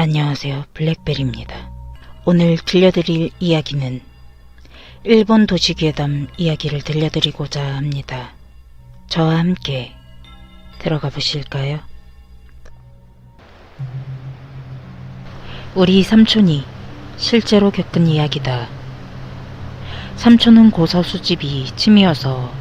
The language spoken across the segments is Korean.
안녕하세요. 블랙베리입니다. 오늘 들려드릴 이야기는 일본 도시괴담 이야기를 들려드리고자 합니다. 저와 함께 들어가 보실까요? 우리 삼촌이 실제로 겪은 이야기다. 삼촌은 고서 수집이 취미여서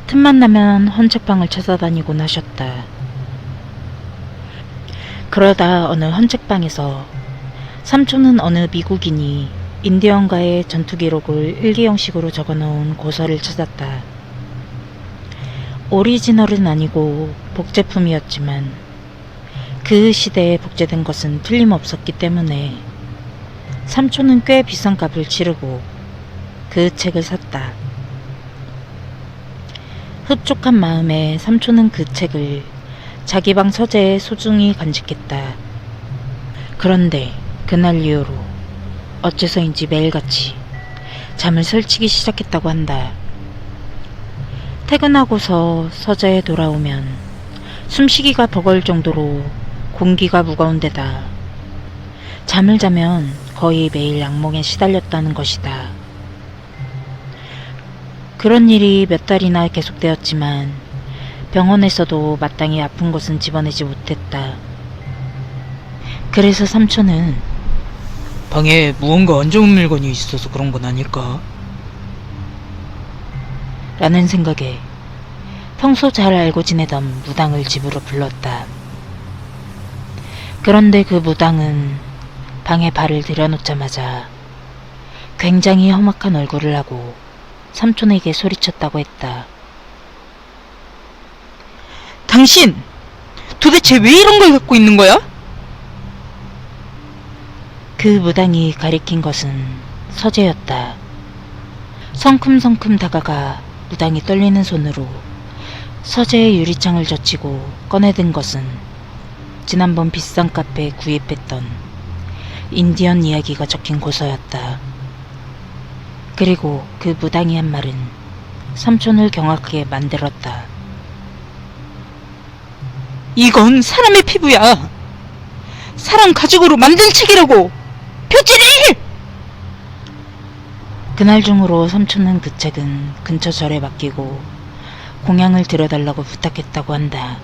틈만 나면 헌책방을 찾아다니곤 하셨다. 그러다 어느 헌책방에서 삼촌은 어느 미국인이 인디언과의 전투 기록을 일기 형식으로 적어놓은 고서를 찾았다. 오리지널은 아니고 복제품이었지만 그 시대에 복제된 것은 틀림없었기 때문에 삼촌은 꽤 비싼 값을 치르고 그 책을 샀다. 흡족한 마음에 삼촌은 그 책을 자기 방 서재에 소중히 간직했다. 그런데 그날 이후로 어째서인지 매일같이 잠을 설치기 시작했다고 한다. 퇴근하고서 서재에 돌아오면 숨쉬기가 버거울 정도로 공기가 무거운 데다 잠을 자면 거의 매일 악몽에 시달렸다는 것이다. 그런 일이 몇 달이나 계속되었지만 병원에서도 마땅히 아픈 곳은 집어내지 못했다. 그래서 삼촌은 방에 무언가 안 좋은 물건이 있어서 그런 건 아닐까? 라는 생각에 평소 잘 알고 지내던 무당을 집으로 불렀다. 그런데 그 무당은 방에 발을 들여놓자마자 굉장히 험악한 얼굴을 하고 삼촌에게 소리쳤다고 했다. 당신! 도대체 왜 이런 걸 갖고 있는 거야? 그 무당이 가리킨 것은 서재였다. 성큼성큼 다가가 무당이 떨리는 손으로 서재의 유리창을 젖히고 꺼내든 것은 지난번 비싼 카페에 구입했던 인디언 이야기가 적힌 고서였다. 그리고 그 무당이 한 말은 삼촌을 경악하게 만들었다. 이건 사람의 피부야! 사람 가죽으로 만든 책이라고! 표지를! 그날 중으로 삼촌은 그 책은 근처 절에 맡기고 공양을 들여달라고 부탁했다고 한다.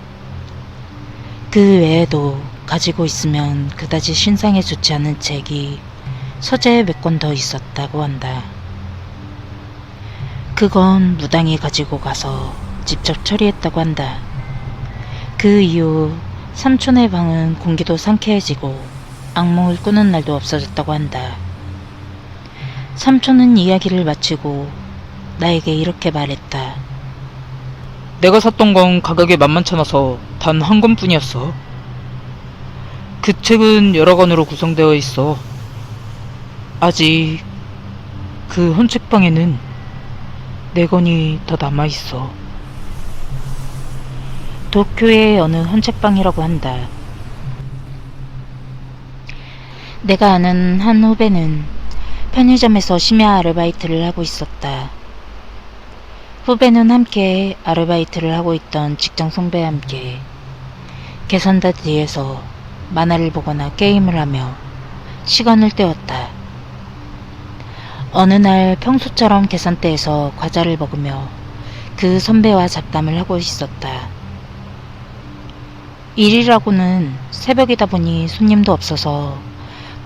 그 외에도 가지고 있으면 그다지 신상에 좋지 않은 책이 서재에 몇 권 더 있었다고 한다. 그건 무당이 가지고 가서 직접 처리했다고 한다. 그 이후 삼촌의 방은 공기도 상쾌해지고 악몽을 꾸는 날도 없어졌다고 한다. 삼촌은 이야기를 마치고 나에게 이렇게 말했다. 내가 샀던 건 가격이 만만찮아서 단 한 권뿐이었어. 그 책은 여러 권으로 구성되어 있어. 아직 그 헌책방에는 4권이 더 남아있어. 도쿄의 어느 헌책방이라고 한다. 내가 아는 한 후배는 편의점에서 심야 아르바이트를 하고 있었다. 후배는 함께 아르바이트를 하고 있던 직장 선배와 함께 계산대 뒤에서 만화를 보거나 게임을 하며 시간을 때웠다. 어느 날 평소처럼 계산대에서 과자를 먹으며 그 선배와 잡담을 하고 있었다. 일이라고는 새벽이다 보니 손님도 없어서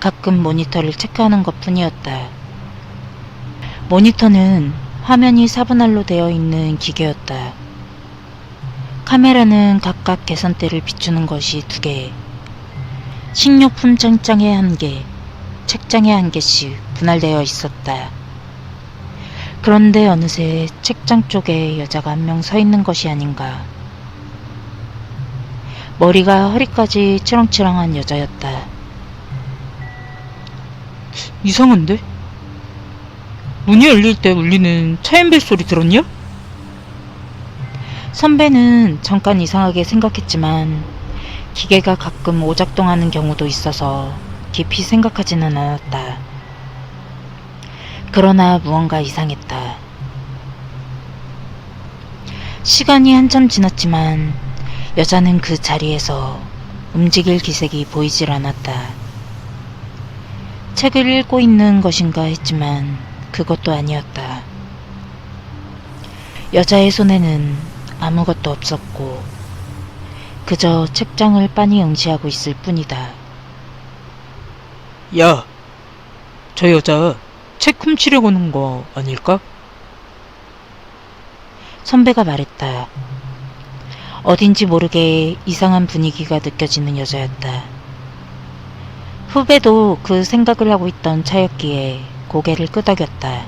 가끔 모니터를 체크하는 것 뿐이었다. 모니터는 화면이 4분할로 되어 있는 기계였다. 카메라는 각각 계산대를 비추는 것이 2개, 식료품 책장에 1개, 책장에 1개씩 분할되어 있었다. 그런데 어느새 책장 쪽에 여자가 한 명 서 있는 것이 아닌가. 머리가 허리까지 치렁치렁한 여자였다. 이상한데? 문이 열릴 때 울리는 차인벨 소리 들었냐? 선배는 잠깐 이상하게 생각했지만 기계가 가끔 오작동하는 경우도 있어서 깊이 생각하지는 않았다. 그러나 무언가 이상했다. 시간이 한참 지났지만 여자는 그 자리에서 움직일 기색이 보이질 않았다. 책을 읽고 있는 것인가 했지만 그것도 아니었다. 여자의 손에는 아무것도 없었고 그저 책장을 빤히 응시하고 있을 뿐이다. 야, 저 여자 책 훔치려고 오는 거 아닐까? 선배가 말했다. 어딘지 모르게 이상한 분위기가 느껴지는 여자였다. 후배도 그 생각을 하고 있던 차였기에 고개를 끄덕였다.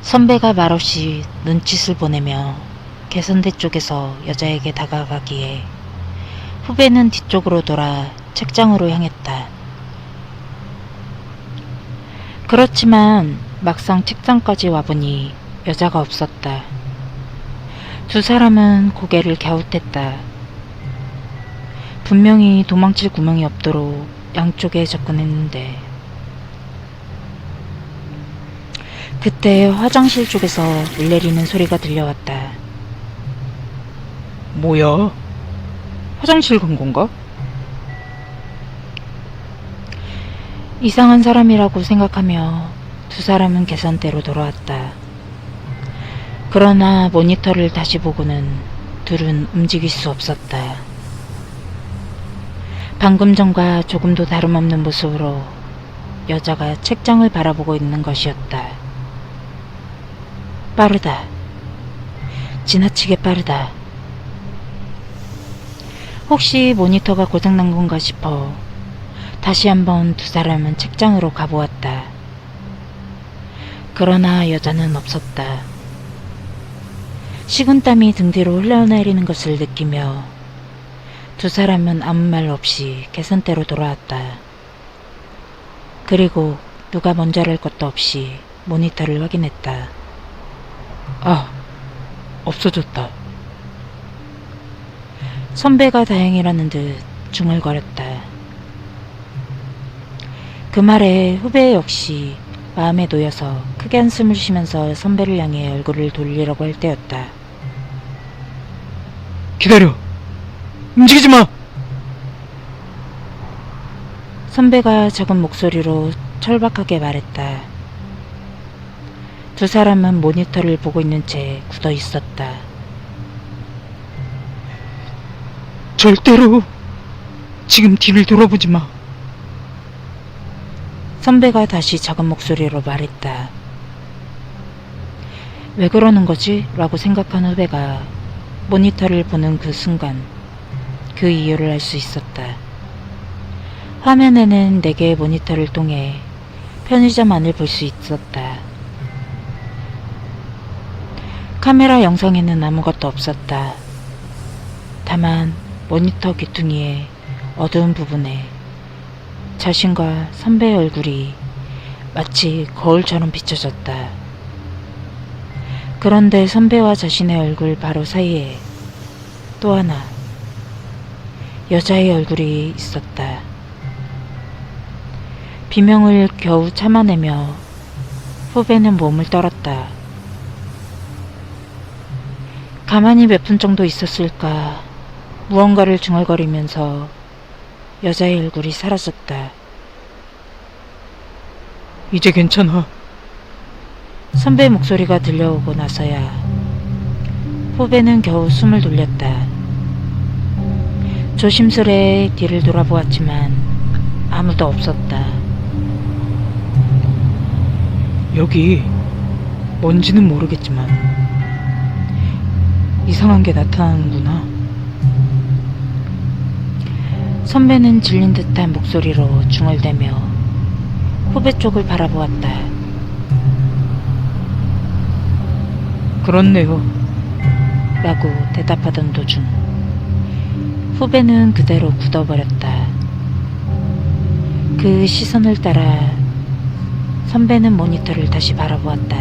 선배가 말없이 눈짓을 보내며 개선대 쪽에서 여자에게 다가가기에 후배는 뒤쪽으로 돌아 책장으로 향했다. 그렇지만 막상 책장까지 와보니 여자가 없었다. 두 사람은 고개를 갸웃했다. 분명히 도망칠 구멍이 없도록 양쪽에 접근했는데 그때 화장실 쪽에서 물 내리는 소리가 들려왔다. 뭐야? 화장실 간 건가? 이상한 사람이라고 생각하며 두 사람은 계산대로 돌아왔다. 그러나 모니터를 다시 보고는 둘은 움직일 수 없었다. 방금 전과 조금도 다름없는 모습으로 여자가 책장을 바라보고 있는 것이었다. 빠르다. 지나치게 빠르다. 혹시 모니터가 고장난 건가 싶어 다시 한번 두 사람은 책장으로 가보았다. 그러나 여자는 없었다. 식은땀이 등 뒤로 흘러내리는 것을 느끼며 두 사람은 아무 말 없이 계산대로 돌아왔다. 그리고 누가 먼저 할 것도 없이 모니터를 확인했다. 아, 없어졌다. 선배가 다행이라는 듯 중얼거렸다. 그 말에 후배 역시 마음에 놓여서 크게 한숨을 쉬면서 선배를 향해 얼굴을 돌리려고 할 때였다. 기다려! 움직이지 마! 선배가 작은 목소리로 철박하게 말했다. 두 사람은 모니터를 보고 있는 채 굳어 있었다. 절대로 지금 뒤를 돌아보지 마. 선배가 다시 작은 목소리로 말했다. 왜 그러는 거지? 라고 생각한 후배가 모니터를 보는 그 순간 그 이유를 알 수 있었다. 화면에는 4개의 모니터를 통해 편의점 안을 볼 수 있었다. 카메라 영상에는 아무것도 없었다. 다만 모니터 귀퉁이의 어두운 부분에 자신과 선배의 얼굴이 마치 거울처럼 비춰졌다. 그런데 선배와 자신의 얼굴 바로 사이에 또 하나 여자의 얼굴이 있었다. 비명을 겨우 참아내며 후배는 몸을 떨었다. 가만히 몇 분 정도 있었을까 무언가를 중얼거리면서 여자의 얼굴이 사라졌다. 이제 괜찮아. 선배 목소리가 들려오고 나서야 후배는 겨우 숨을 돌렸다. 조심스레 뒤를 돌아보았지만 아무도 없었다. 여기 뭔지는 모르겠지만 이상한 게 나타나는구나. 선배는 질린 듯한 목소리로 중얼대며 후배 쪽을 바라보았다. 그렇네요. 라고 대답하던 도중 후배는 그대로 굳어버렸다. 그 시선을 따라 선배는 모니터를 다시 바라보았다.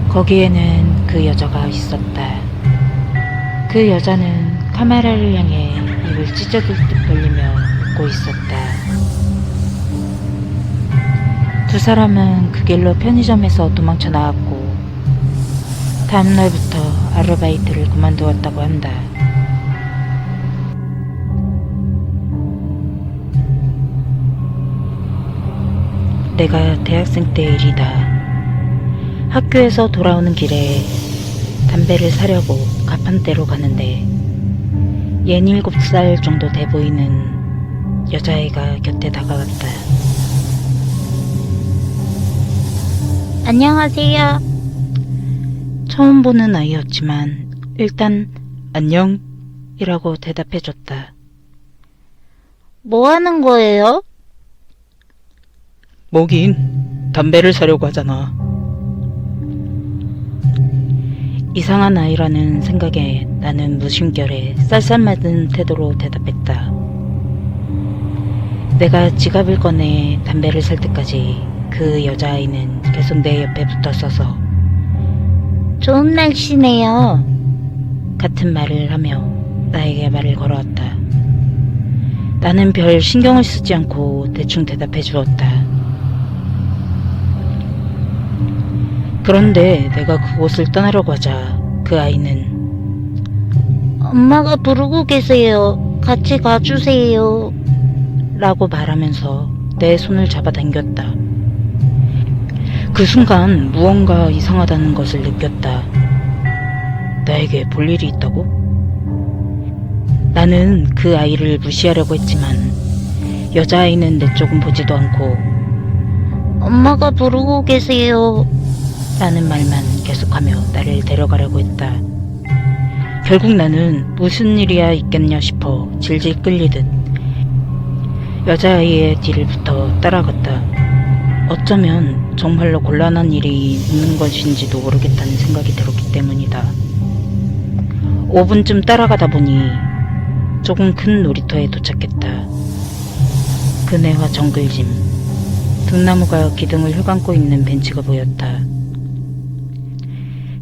거기에는 그 여자가 있었다. 그 여자는 카메라를 향해 입을 찢어질 듯 벌리며 웃고 있었다. 두 사람은 그 길로 편의점에서 도망쳐 나왔고 다음날부터 아르바이트를 그만두었다고 한다. 그때가 대학생 때 일이다. 학교에서 돌아오는 길에 담배를 사려고 가판대로 가는데 67살 정도 돼 보이는 여자애가 곁에 다가갔다. 안녕하세요. 처음 보는 아이였지만 일단 안녕이라고 대답해줬다. 뭐 하는 거예요? 뭐긴 담배를 사려고 하잖아. 이상한 아이라는 생각에 나는 무심결에 쌀쌀맞은 태도로 대답했다. 내가 지갑을 꺼내 담배를 살 때까지 그 여자아이는 계속 내 옆에 붙어 서서 좋은 날씨네요. 같은 말을 하며 나에게 말을 걸어왔다. 나는 별 신경을 쓰지 않고 대충 대답해 주었다. 그런데 내가 그곳을 떠나려고 하자 그 아이는 엄마가 부르고 계세요. 같이 가주세요. 라고 말하면서 내 손을 잡아당겼다. 그 순간 무언가 이상하다는 것을 느꼈다. 나에게 볼 일이 있다고? 나는 그 아이를 무시하려고 했지만 여자아이는 내 쪽은 보지도 않고 엄마가 부르고 계세요. 라는 말만 계속하며 나를 데려가려고 했다. 결국 나는 무슨 일이야 있겠냐 싶어 질질 끌리듯 여자아이의 뒤를 붙어 따라갔다. 어쩌면 정말로 곤란한 일이 있는 것인지도 모르겠다는 생각이 들었기 때문이다. 5분쯤 따라가다 보니 조금 큰 놀이터에 도착했다. 그네와 정글짐, 등나무가 기둥을 휘감고 있는 벤치가 보였다.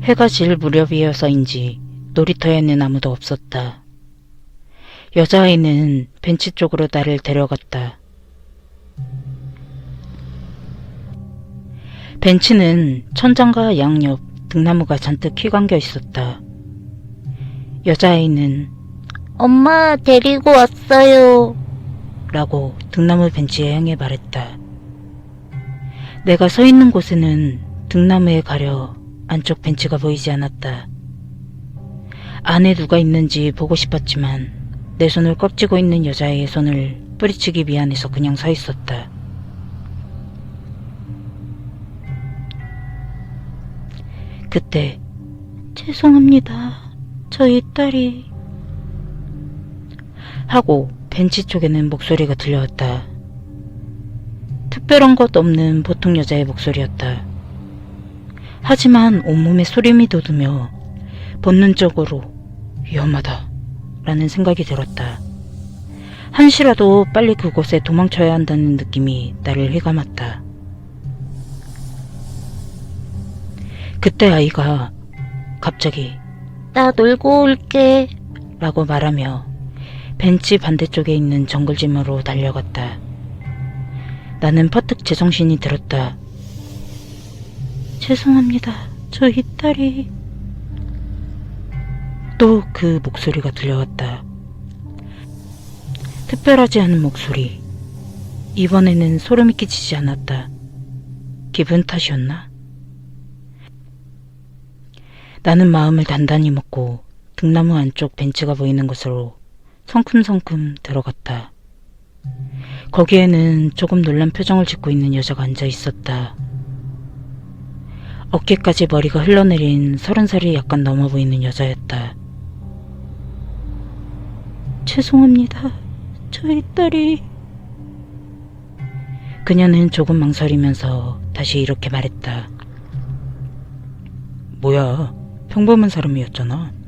해가 질 무렵이어서인지 놀이터에는 아무도 없었다. 여자아이는 벤치 쪽으로 나를 데려갔다. 벤치는 천장과 양옆 등나무가 잔뜩 휘감겨 있었다. 여자아이는 엄마 데리고 왔어요. 라고 등나무 벤치에 향해 말했다. 내가 서 있는 곳에는 등나무에 가려 안쪽 벤치가 보이지 않았다. 안에 누가 있는지 보고 싶었지만 내 손을 꽉 쥐고 있는 여자의 손을 뿌리치기 미안해서 그냥 서 있었다. 그때 죄송합니다. 저희 딸이 하고 벤치 쪽에는 목소리가 들려왔다. 특별한 것 없는 보통 여자의 목소리였다. 하지만 온몸에 소림이 돋으며 본능적으로 위험하다 라는 생각이 들었다. 한시라도 빨리 그곳에 도망쳐야 한다는 느낌이 나를 휘감았다. 그때 아이가 갑자기 나 놀고 올게. 라고 말하며 벤치 반대쪽에 있는 정글짐으로 달려갔다. 나는 퍼뜩 제정신이 들었다. 죄송합니다. 저희 딸이... 또 그 목소리가 들려왔다. 특별하지 않은 목소리. 이번에는 소름이 끼치지 않았다. 기분 탓이었나? 나는 마음을 단단히 먹고 등나무 안쪽 벤치가 보이는 곳으로 성큼성큼 들어갔다. 거기에는 조금 놀란 표정을 짓고 있는 여자가 앉아 있었다. 어깨까지 머리가 흘러내린 30살이 약간 넘어 보이는 여자였다. 죄송합니다. 저희 딸이... 그녀는 조금 망설이면서 다시 이렇게 말했다. 뭐야, 평범한 사람이었잖아.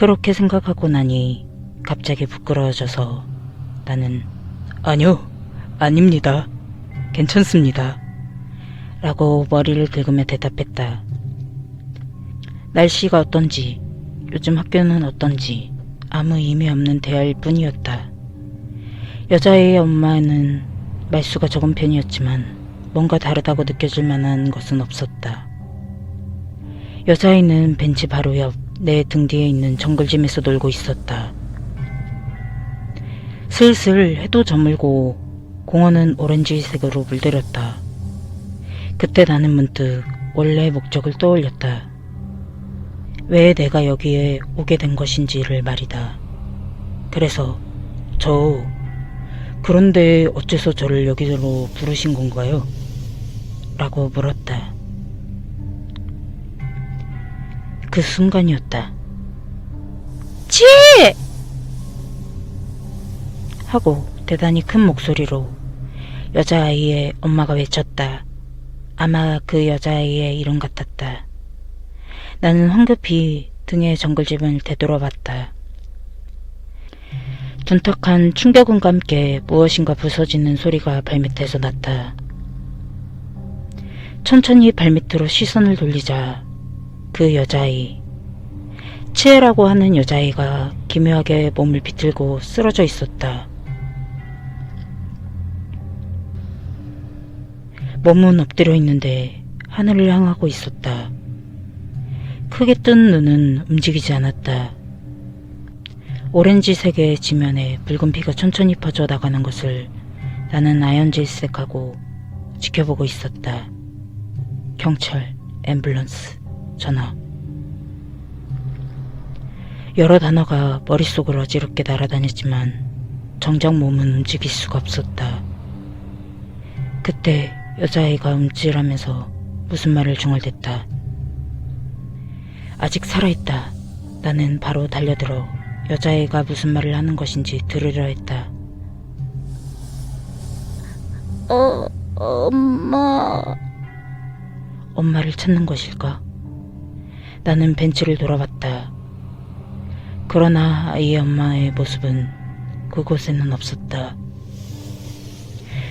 그렇게 생각하고 나니 갑자기 부끄러워져서 나는 아니요, 아닙니다. 괜찮습니다. 라고 머리를 긁으며 대답했다. 날씨가 어떤지, 요즘 학교는 어떤지 아무 의미 없는 대화일 뿐이었다. 여자의 엄마는 말수가 적은 편이었지만 뭔가 다르다고 느껴질 만한 것은 없었다. 여자아이는 벤치 바로 옆 내 등 뒤에 있는 정글짐에서 놀고 있었다. 슬슬 해도 저물고 공원은 오렌지색으로 물들었다. 그때 나는 문득 원래의 목적을 떠올렸다. 왜 내가 여기에 오게 된 것인지를 말이다. 그래서 그런데 어째서 저를 여기로 부르신 건가요? 라고 물었다. 그 순간이었다. 치! 하고 대단히 큰 목소리로 여자아이의 엄마가 외쳤다. 아마 그 여자아이의 이름 같았다. 나는 황급히 등에 정글짐을 되돌아봤다. 둔탁한 충격음과 함께 무엇인가 부서지는 소리가 발밑에서 났다. 천천히 발밑으로 시선을 돌리자 그 여자아이, 치에라고 하는 여자아이가 기묘하게 몸을 비틀고 쓰러져 있었다. 몸은 엎드려 있는데 하늘을 향하고 있었다. 크게 뜬 눈은 움직이지 않았다. 오렌지색의 지면에 붉은 피가 천천히 퍼져 나가는 것을 나는 아연질색하고 지켜보고 있었다. 경찰, 앰뷸런스, 전화. 여러 단어가 머릿속을 어지럽게 날아다녔지만 정작 몸은 움직일 수가 없었다. 그때 여자아이가 움찔하면서 무슨 말을 중얼댔다. 아직 살아있다. 나는 바로 달려들어 여자아이가 무슨 말을 하는 것인지 들으려 했다. 엄마. 엄마를 찾는 것일까? 나는 벤치를 돌아봤다. 그러나 아이의 엄마의 모습은 그곳에는 없었다.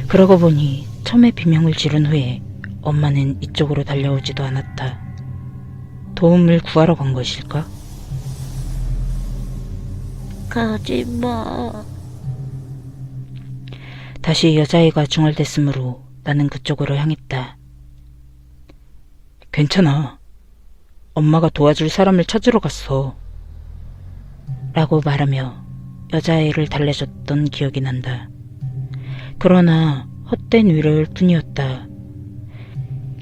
그러고 보니 처음에 비명을 지른 후에 엄마는 이쪽으로 달려오지도 않았다. 도움을 구하러 간 것일까? 가지마. 다시 여자아이가 중얼댔으므로 나는 그쪽으로 향했다. 괜찮아. 엄마가 도와줄 사람을 찾으러 갔어. 라고 말하며 여자아이를 달래줬던 기억이 난다. 그러나 헛된 위로일 뿐이었다.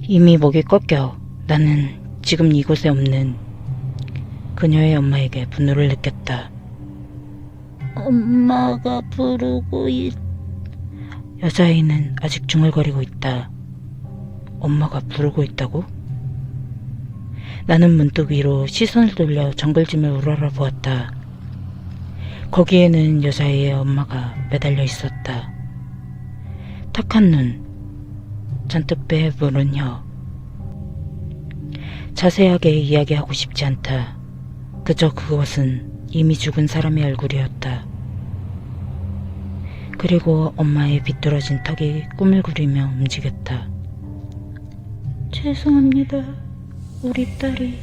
이미 목이 꺾여 나는 지금 이곳에 없는 그녀의 엄마에게 분노를 느꼈다. 엄마가 부르고 여자아이는 아직 중얼거리고 있다. 엄마가 부르고 있다고? 나는 문득 위로 시선을 돌려 정글짐을 우러러 보았다. 거기에는 여자아이의 엄마가 매달려 있었다. 탁한 눈, 잔뜩 빼부른 혀. 자세하게 이야기하고 싶지 않다. 그저 그것은 이미 죽은 사람의 얼굴이었다. 그리고 엄마의 비뚤어진 턱이 꿈을 그리며 움직였다. 죄송합니다, 우리 딸이.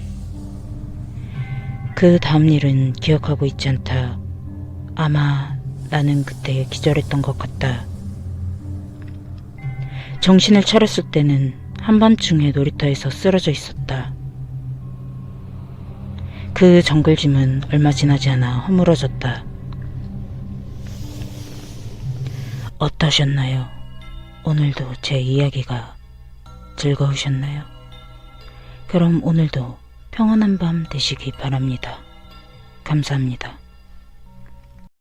그 다음 일은 기억하고 있지 않다. 아마 나는 그때 기절했던 것 같다. 정신을 차렸을 때는 한밤중에 놀이터에서 쓰러져 있었다. 그 정글짐은 얼마 지나지 않아 허물어졌다. 어떠셨나요? 오늘도 제 이야기가 즐거우셨나요? 그럼 오늘도 평온한 밤 되시기 바랍니다. 감사합니다.